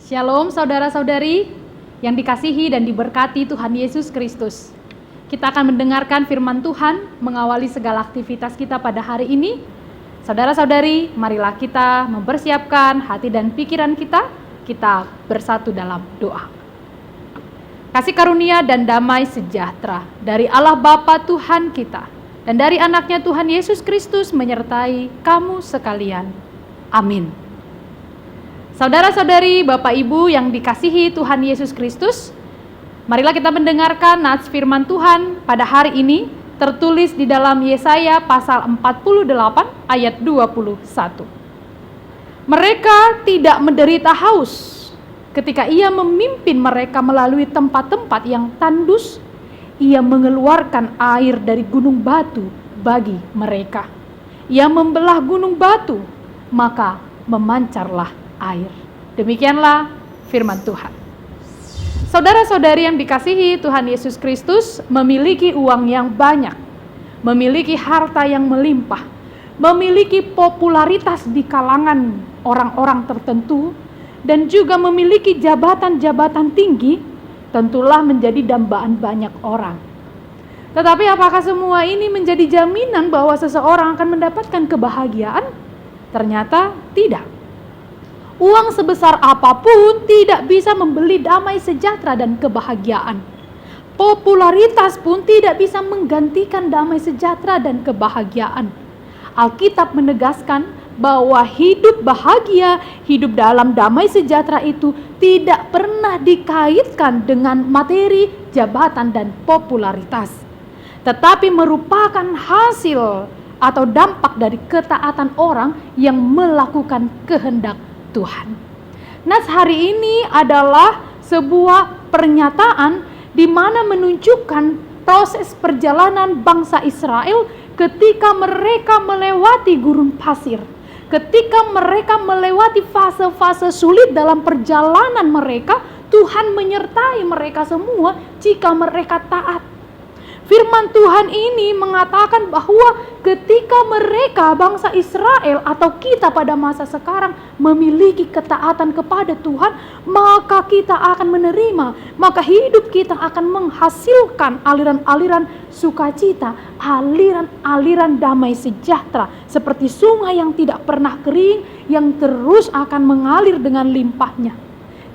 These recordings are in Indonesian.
Shalom saudara-saudari yang dikasihi dan diberkati Tuhan Yesus Kristus. Kita akan mendengarkan firman Tuhan mengawali segala aktivitas kita pada hari ini. Saudara-saudari, marilah kita mempersiapkan hati dan pikiran kita bersatu dalam doa. Kasih karunia dan damai sejahtera dari Allah Bapa Tuhan kita dan dari anaknya Tuhan Yesus Kristus menyertai kamu sekalian. Amin. Saudara-saudari, Bapak Ibu yang dikasihi Tuhan Yesus Kristus, marilah kita mendengarkan nats firman Tuhan pada hari ini tertulis di dalam Yesaya pasal 48 ayat 21. Mereka tidak menderita haus ketika Ia memimpin mereka melalui tempat-tempat yang tandus. Ia mengeluarkan air dari gunung batu bagi mereka. Ia membelah gunung batu, maka memancarlah air. Demikianlah firman Tuhan. Saudara-saudari yang dikasihi Tuhan Yesus Kristus memiliki uang yang banyak, memiliki harta yang melimpah, memiliki popularitas di kalangan orang-orang tertentu, dan juga memiliki jabatan-jabatan tinggi, tentulah menjadi dambaan banyak orang. Tetapi apakah semua ini menjadi jaminan bahwa seseorang akan mendapatkan kebahagiaan? Ternyata tidak. Uang sebesar apapun tidak bisa membeli damai sejahtera dan kebahagiaan. Popularitas pun tidak bisa menggantikan damai sejahtera dan kebahagiaan. Alkitab menegaskan bahwa hidup bahagia, hidup dalam damai sejahtera itu tidak pernah dikaitkan dengan materi, jabatan, dan popularitas, tetapi merupakan hasil atau dampak dari ketaatan orang yang melakukan kehendak Tuhan. Nas hari ini adalah sebuah pernyataan di mana menunjukkan proses perjalanan bangsa Israel ketika mereka melewati gurun pasir, ketika mereka melewati fase-fase sulit dalam perjalanan mereka. Tuhan menyertai mereka semua jika mereka taat. Firman Tuhan ini mengatakan bahwa ketika mereka bangsa Israel atau kita pada masa sekarang memiliki ketaatan kepada Tuhan, maka kita akan menerima, maka hidup kita akan menghasilkan aliran-aliran sukacita, aliran-aliran damai sejahtera seperti sungai yang tidak pernah kering, yang terus akan mengalir dengan limpahnya.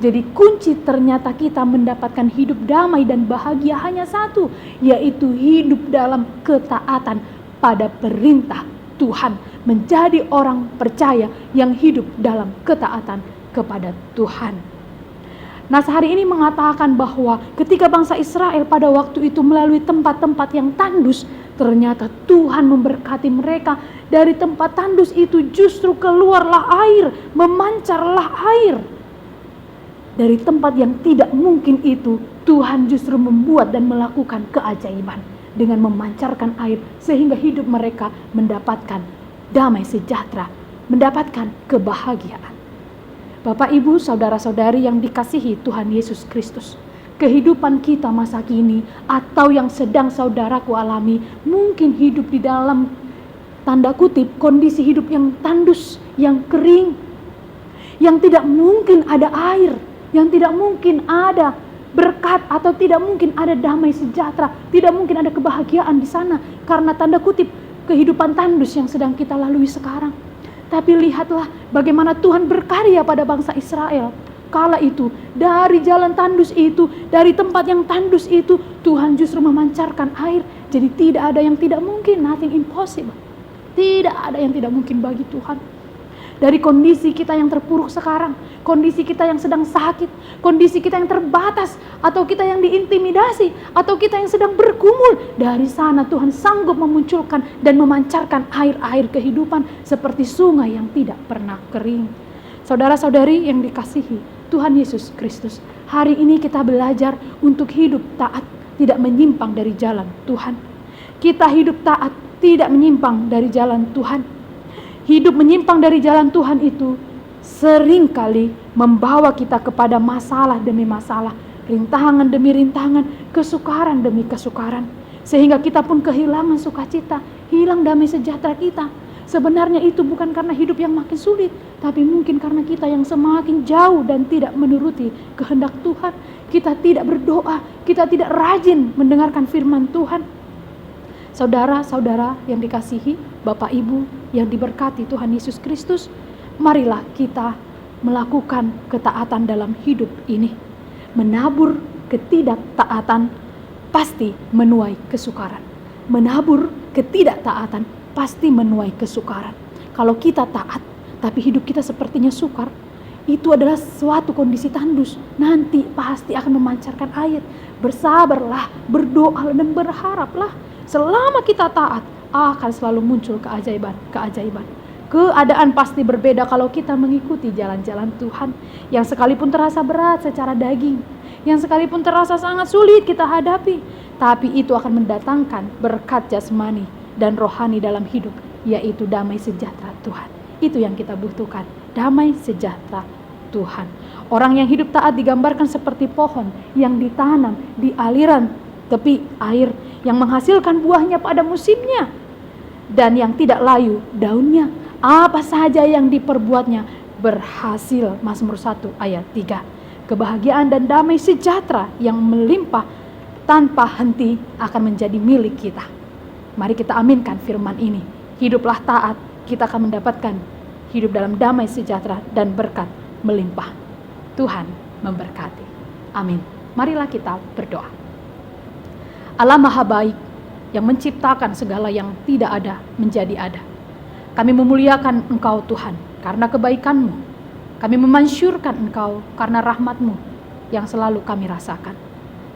Jadi kunci ternyata kita mendapatkan hidup damai dan bahagia hanya satu, yaitu hidup dalam ketaatan pada perintah Tuhan. Menjadi orang percaya yang hidup dalam ketaatan kepada Tuhan. Nah, hari ini mengatakan bahwa ketika bangsa Israel pada waktu itu melalui tempat-tempat yang tandus, ternyata Tuhan memberkati mereka. Dari tempat tandus itu justru keluarlah air, memancarlah air. Dari tempat yang tidak mungkin itu, Tuhan justru membuat dan melakukan keajaiban dengan memancarkan air sehingga hidup mereka mendapatkan damai sejahtera, mendapatkan kebahagiaan. Bapak, Ibu, saudara-saudari yang dikasihi Tuhan Yesus Kristus, kehidupan kita masa kini atau yang sedang saudaraku alami mungkin hidup di dalam tanda kutip kondisi hidup yang tandus, yang kering, yang tidak mungkin ada air, yang tidak mungkin ada berkat atau tidak mungkin ada damai sejahtera, tidak mungkin ada kebahagiaan di sana karena tanda kutip kehidupan tandus yang sedang kita lalui sekarang. Tapi lihatlah bagaimana Tuhan berkarya pada bangsa Israel. Kala itu dari jalan tandus itu, dari tempat yang tandus itu, Tuhan justru memancarkan air. Jadi tidak ada yang tidak mungkin, nothing impossible. Tidak ada yang tidak mungkin bagi Tuhan. Dari kondisi kita yang terpuruk sekarang, kondisi kita yang sedang sakit, kondisi kita yang terbatas, atau kita yang diintimidasi, atau kita yang sedang bergumul, dari sana Tuhan sanggup memunculkan dan memancarkan air-air kehidupan seperti sungai yang tidak pernah kering. Saudara-saudari yang dikasihi Tuhan Yesus Kristus, hari ini kita belajar untuk hidup taat, tidak menyimpang dari jalan Tuhan. Kita hidup taat, tidak menyimpang dari jalan Tuhan. Hidup menyimpang dari jalan Tuhan itu seringkali membawa kita kepada masalah demi masalah, rintangan demi rintangan, kesukaran demi kesukaran, sehingga kita pun kehilangan sukacita, hilang damai sejahtera kita. Sebenarnya itu bukan karena hidup yang makin sulit, tapi mungkin karena kita yang semakin jauh dan tidak menuruti kehendak Tuhan. Kita tidak berdoa, kita tidak rajin mendengarkan firman Tuhan. Saudara-saudara yang dikasihi, Bapak Ibu yang diberkati Tuhan Yesus Kristus, marilah kita melakukan ketaatan dalam hidup ini. Menabur ketidaktaatan pasti menuai kesukaran. Menabur ketidaktaatan pasti menuai kesukaran. Kalau kita taat, tapi hidup kita sepertinya sukar, itu adalah suatu kondisi tandus. Nanti pasti akan memancarkan air. Bersabarlah, berdoa dan berharaplah. Selama kita taat, akan selalu muncul keajaiban. Keadaan pasti berbeda kalau kita mengikuti jalan-jalan Tuhan. Yang sekalipun terasa berat secara daging, yang sekalipun terasa sangat sulit kita hadapi, tapi itu akan mendatangkan berkat jasmani dan rohani dalam hidup, yaitu damai sejahtera Tuhan. Itu yang kita butuhkan, damai sejahtera Tuhan. Orang yang hidup taat digambarkan seperti pohon yang ditanam di aliran tepi air, yang menghasilkan buahnya pada musimnya, dan yang tidak layu daunnya. Apa saja yang diperbuatnya berhasil. Mazmur 1 ayat 3. Kebahagiaan dan damai sejahtera yang melimpah tanpa henti akan menjadi milik kita. Mari kita aminkan firman ini. Hiduplah taat, kita akan mendapatkan hidup dalam damai sejahtera dan berkat melimpah. Tuhan memberkati. Amin. Marilah kita berdoa. Allah Maha Baik yang menciptakan segala yang tidak ada menjadi ada. Kami memuliakan Engkau Tuhan karena kebaikan-Mu. Kami memansyurkan Engkau karena rahmat-Mu yang selalu kami rasakan.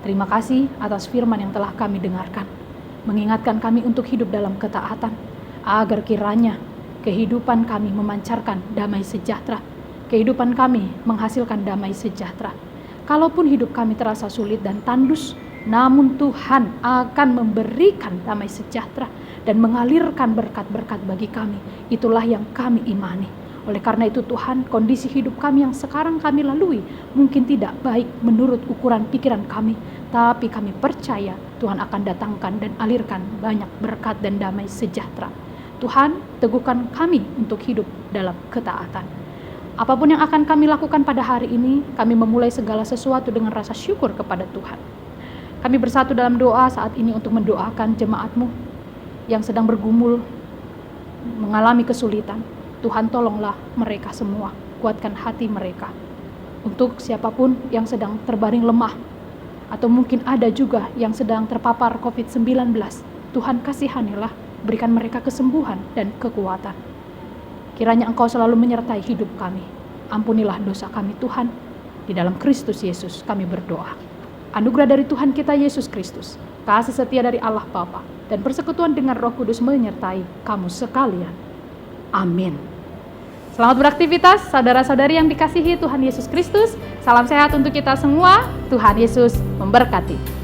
Terima kasih atas firman yang telah kami dengarkan. Mengingatkan kami untuk hidup dalam ketaatan, agar kiranya kehidupan kami memancarkan damai sejahtera. Kehidupan kami menghasilkan damai sejahtera. Kalaupun hidup kami terasa sulit dan tandus, namun Tuhan akan memberikan damai sejahtera dan mengalirkan berkat-berkat bagi kami. Itulah yang kami imani. Oleh karena itu Tuhan, kondisi hidup kami yang sekarang kami lalui mungkin tidak baik menurut ukuran pikiran kami, tapi kami percaya Tuhan akan datangkan dan alirkan banyak berkat dan damai sejahtera. Tuhan, teguhkan kami untuk hidup dalam ketaatan. Apapun yang akan kami lakukan pada hari ini, kami memulai segala sesuatu dengan rasa syukur kepada Tuhan. Kami bersatu dalam doa saat ini untuk mendoakan jemaat-Mu yang sedang bergumul, mengalami kesulitan. Tuhan, tolonglah mereka semua, kuatkan hati mereka. Untuk siapapun yang sedang terbaring lemah, atau mungkin ada juga yang sedang terpapar COVID-19, Tuhan kasihanilah, berikan mereka kesembuhan dan kekuatan. Kiranya Engkau selalu menyertai hidup kami. Ampunilah dosa kami Tuhan. Di dalam Kristus Yesus kami berdoa. Anugerah dari Tuhan kita Yesus Kristus, kasih setia dari Allah Bapa, dan persekutuan dengan Roh Kudus menyertai kamu sekalian. Amin. Selamat beraktivitas saudara-saudari yang dikasihi Tuhan Yesus Kristus. Salam sehat untuk kita semua. Tuhan Yesus memberkati.